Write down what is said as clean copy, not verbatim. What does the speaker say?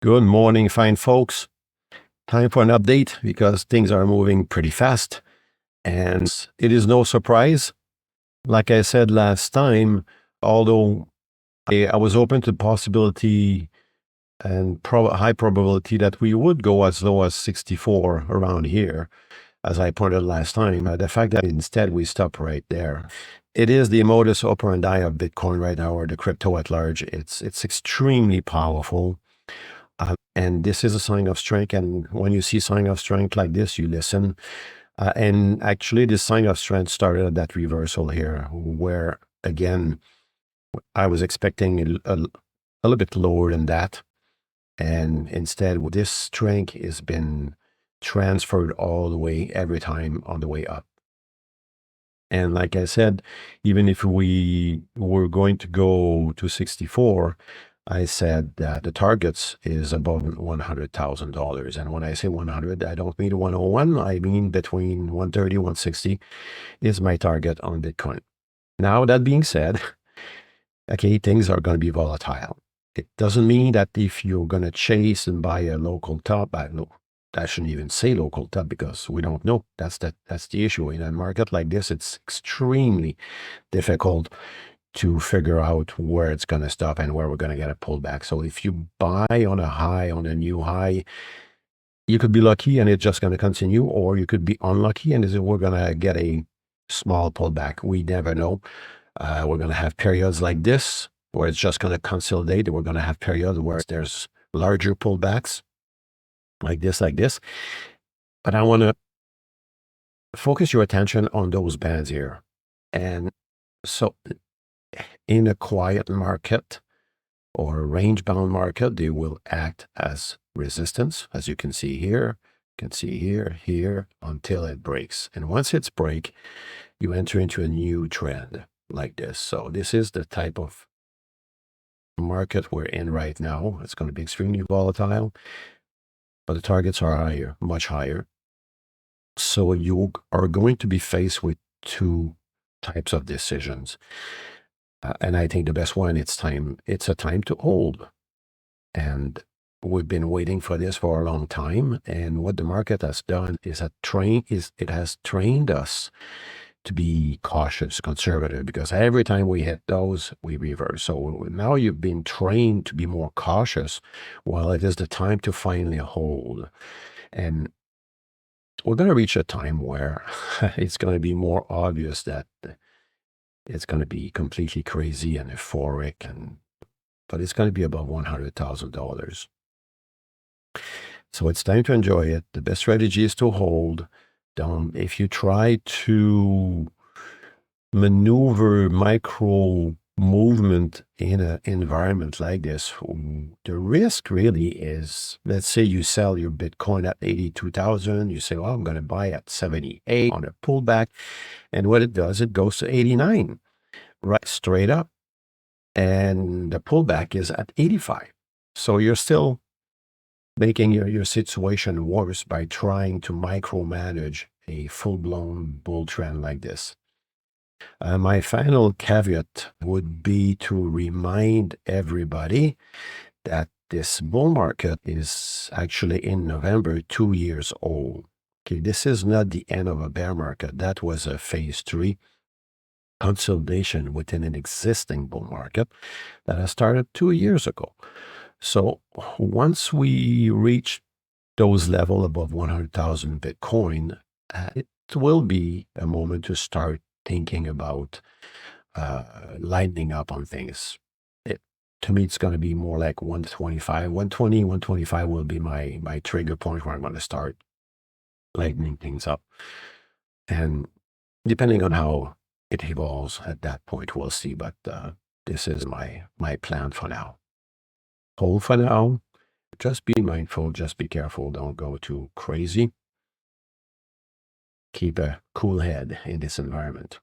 Good morning, fine folks. Time for an update because things are moving pretty fast. And it is no surprise. Like I said last time, although I was open to the possibility and high probability that we would go as low as 64 around here, as I pointed last time, the fact that instead we stop right there. It is the modus operandi of Bitcoin right now, or the crypto at large. It's extremely powerful. And this is a sign of strength. And when you see sign of strength like this, you listen. And actually, this sign of strength started at that reversal here, where again, I was expecting a little bit lower than that. And instead, this strength has been transferred all the way, every time on the way up. And like I said, even if we were going to go to 64, I said that the targets is above $100,000. And when I say 100, I don't mean 101. I mean between 130, 160 is my target on Bitcoin. Now, that being said, okay, things are going to be volatile. It doesn't mean that if you're going to chase and buy a local top, I shouldn't even say local top because we don't know. That's the issue. In a market like this, it's extremely difficult to figure out where it's going to stop and where we're going to get a pullback. So if you buy on a high, on a new high, you could be lucky and it's just going to continue, or you could be unlucky and we're going to get a small pullback. We never know. We're going to have periods like this where it's just going to consolidate. We're going to have periods where there's larger pullbacks like this. But I want to focus your attention on those bands here. And so in a quiet market or a range-bound market, they will act as resistance, as you can see here. You can see here, until it breaks. And once it's break, you enter into a new trend like this. So this is the type of market we're in right now. It's going to be extremely volatile, but the targets are higher, much higher. So you are going to be faced with two types of decisions. And I think the best one, it's a time to hold. And we've been waiting for this for a long time. And what the market has done is it has trained us to be cautious, conservative, because every time we hit those, we reverse. So now you've been trained to be more cautious. Well, it is the time to finally hold. And we're going to reach a time where it's going to be more obvious that it's going to be completely crazy and euphoric, but it's going to be above $100,000. So it's time to enjoy it. The best strategy is to hold. If you try to maneuver micro movement in an environment like this, the risk really is, let's say you sell your Bitcoin at 82,000, you say, well, I'm going to buy at 78 on a pullback. And what it does, it goes to 89, right straight up. And the pullback is at 85. So you're still making your situation worse by trying to micromanage a full-blown bull trend like this. My final caveat would be to remind everybody that this bull market is actually in November 2 years old. Okay, this is not the end of a bear market. That was a phase 3 consolidation within an existing bull market that has started 2 years ago. So once we reach those levels above 100,000 Bitcoin, it will be a moment to start thinking about lightening up on things. To me, it's going to be more like 125, 120, 125 will be my trigger point where I'm going to start lightening things up. And depending on how it evolves at that point, we'll see. But this is my plan for now. Hold for now. Just be mindful. Just be careful. Don't go too crazy. Keep a cool head in this environment.